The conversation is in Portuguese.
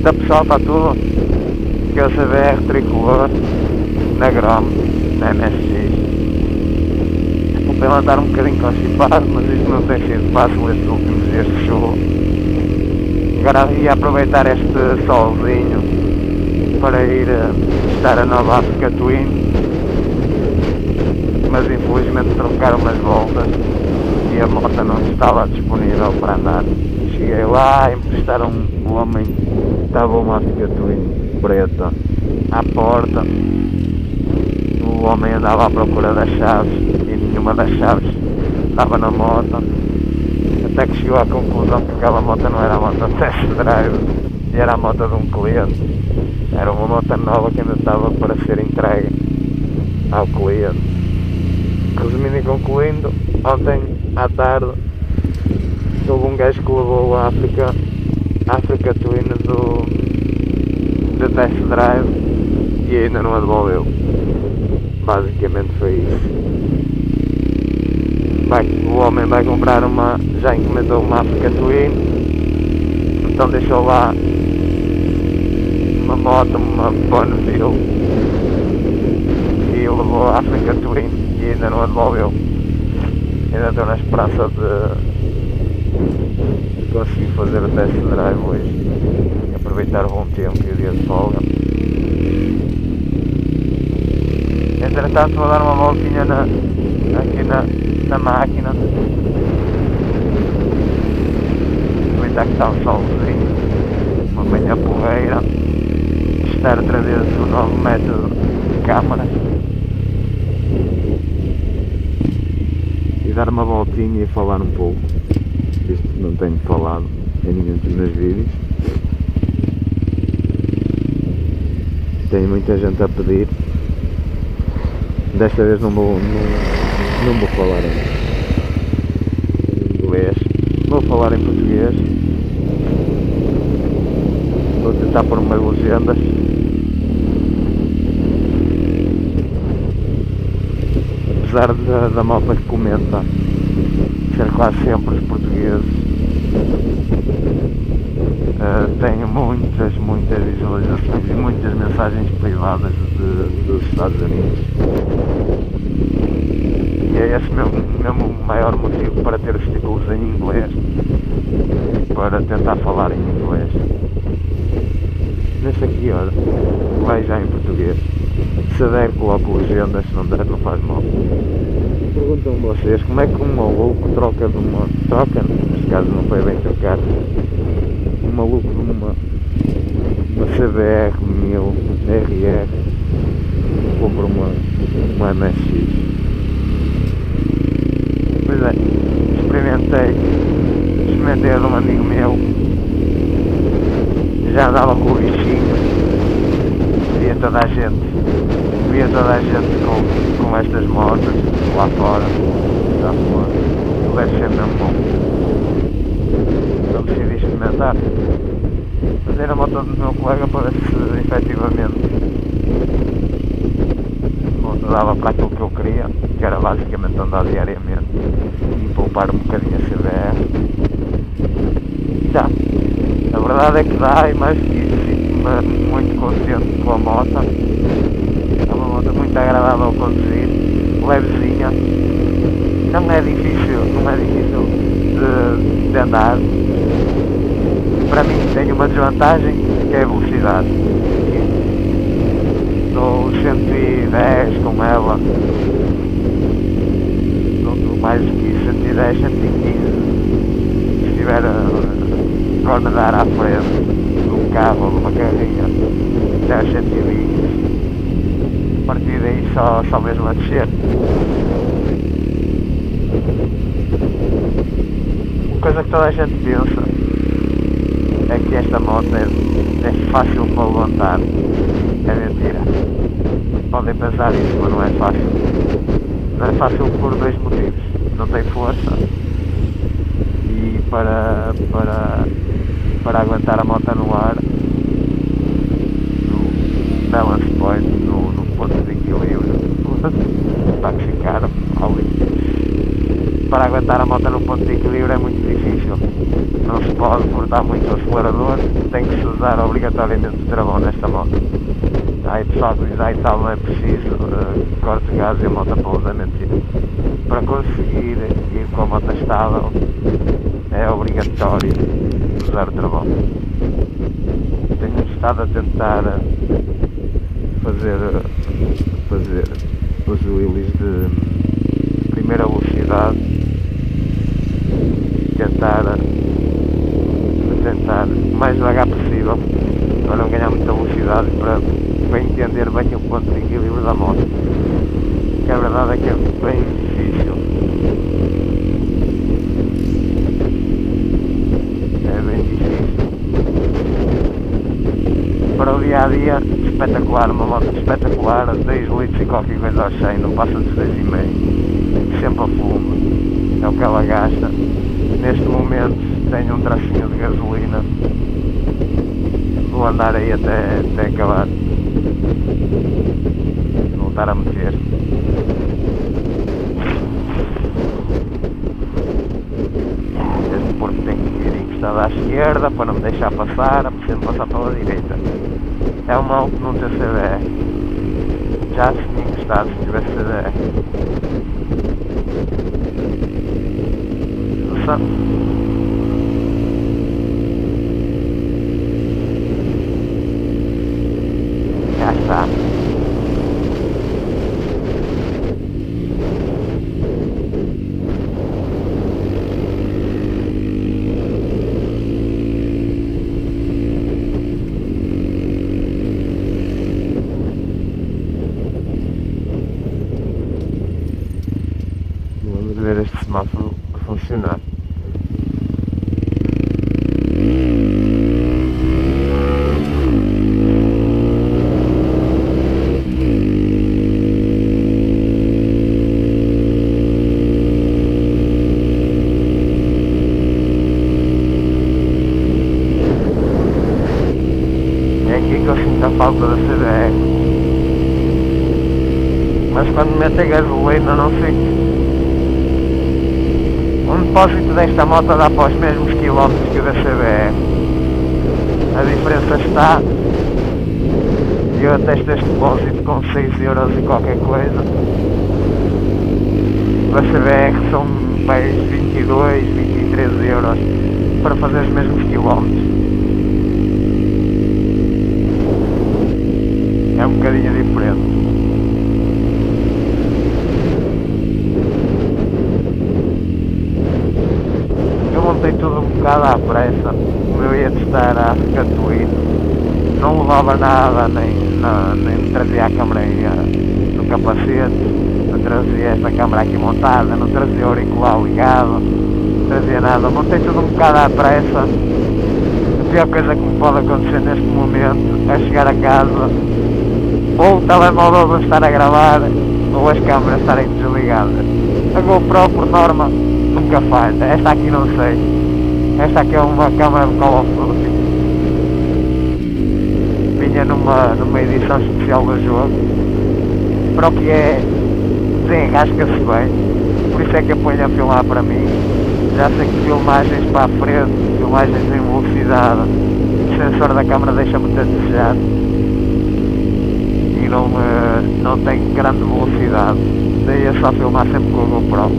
Então pessoal, está tudo. Que eu CBR tricolor na Grom, na MSX. Desculpem lá estar um bocadinho constipado, mas isto não tem sido fácil estes últimos dias de chuva. Agora ia aproveitar este solzinho para ir testar a nova Africa Twin, mas infelizmente trocaram as voltas e a moto não estava disponível para andar. Cheguei lá, emprestaram um homem, estava uma Africa Twin preta à porta. O homem andava à procura das chaves e nenhuma das chaves estava na moto, até que chegou à conclusão que aquela moto não era a moto de test drive e era a moto de um cliente. Era uma moto nova que ainda estava para ser entregue ao cliente. Resumindo e concluindo, ontem à tarde houve um gajo que levou a Africa Twin do test drive e ainda não a devolveu. Basicamente foi isso. O homem vai comprar já encomendou uma Africa Twin, então deixou lá uma moto, uma Bonneville, e levou a Africa Twin e ainda não a devolveu. Ainda estou na esperança de conseguir fazer o test drive hoje, aproveitar o bom tempo e o dia de folga. Entretanto vou dar uma voltinha aqui na máquina, aproveitar que está o solzinho, uma manhã porreira, testar outra vez o novo método de câmara e dar uma voltinha e falar um pouco, visto que não tenho falado em nenhum dos meus vídeos. Tenho muita gente a pedir. Desta vez não vou falar em inglês, vou falar em português. Vou tentar pôr umas legendas. Apesar da malta que comenta ser quase sempre os portugueses, tenho muitas visualizações e muitas mensagens privadas dos Estados Unidos. E é esse mesmo o maior motivo para ter os títulos em inglês e para tentar falar em inglês. Neste aqui, olha, vai já em português. Se der, coloco legendas, se não der, não faz mal. Perguntam vocês como é que um maluco troca de uma... Troca, neste caso não foi bem trocar. Um maluco de uma CBR 1000 RR compra uma MSX. Pois é, experimentei a de um amigo meu, já andava com o bichinho, via toda a gente com estas motos lá fora, está fora, deve ser mesmo bom. Então decidi experimentar, fazer a moto do meu colega para ver se efetivamente dava para aquilo que eu queria, que era basicamente andar diariamente e poupar um bocadinho a CBR. Dá, a verdade é que dá, e mais que isso, sinto-me muito contente com a moto. É uma moto muito agradável a conduzir, levezinha, não é difícil de andar. Para mim tem uma desvantagem, que é a velocidade. Dou 110 com ela, não dou mais do que 110, 115. Se estiver a cornadar à frente de um carro ou de uma carrinha, já 120. A partir daí só mesmo a descer. Uma coisa que toda a gente pensa é que esta moto é fácil para levantar. É mentira. Podem pensar isso, mas não é fácil. Não é fácil por dois motivos. Não tem força e para aguentar a moto no ar, no balance point, no ponto de equilíbrio, para ficar ali. para aguentar a moto no ponto de equilíbrio é muito difícil. Não se pode cortar muito o acelerador, tem que se usar obrigatoriamente o travão nesta moto. Aí pessoal que diz, tal, não é preciso, corte o gás e a moto pousa, é mentira. Para conseguir ir com a moto estável é obrigatório usar o travão. Tenho estado a tentar fazer os wheelies de primeira velocidade, tentar o mais devagar possível para não ganhar muita velocidade, para entender bem o ponto de equilíbrio da moto, que a verdade é que é bem difícil. É bem difícil. Para o dia a dia, espetacular, uma moto espetacular, 2 litros e qualquer coisa ao 100, não passa dos 2,5, sempre a fundo, é o que ela gasta. Neste momento tenho um tracinho de gasolina, vou andar aí até acabar, voltar a meter. Este porco tem que vir encostado à esquerda para não me deixar passar, sempre passar pela direita. É um mal que não tem CDR. Já se tinha encostado se tivesse CDR. Já está. Vamos ver este semáforo a funcionar. É aqui que eu sinto a falta da CDR. Mas quando mete a gasolina não sinto. Um depósito desta moto dá para os mesmos quilómetros que o da CBR. A diferença está. Eu atesto este depósito com 6 euros e qualquer coisa. Da CBR são mais 22, 23 euros para fazer os mesmos quilómetros. É um bocadinho diferente. Montei tudo um bocado à pressa, como eu ia testar a Africa Twin, não levava nada, nem trazia a câmera no capacete, não trazia esta câmera aqui montada, não trazia o auricular ligado, não trazia nada, montei tudo um bocado à pressa. A pior coisa que me pode acontecer neste momento é chegar a casa, ou o telemóvel não estar a gravar, ou as câmeras estarem desligadas. A GoPro por norma nunca falha, esta aqui não sei, esta aqui é uma câmera de Call of Duty, vinha numa edição especial do jogo, para o que é, desenrasca-se bem, por isso é que eu ponho a filmar para mim. Já sei que filmagens para a frente, filmagens em velocidade, o sensor da câmera deixa muito a desejar e não tem grande velocidade, daí é só filmar sempre com o GoPro.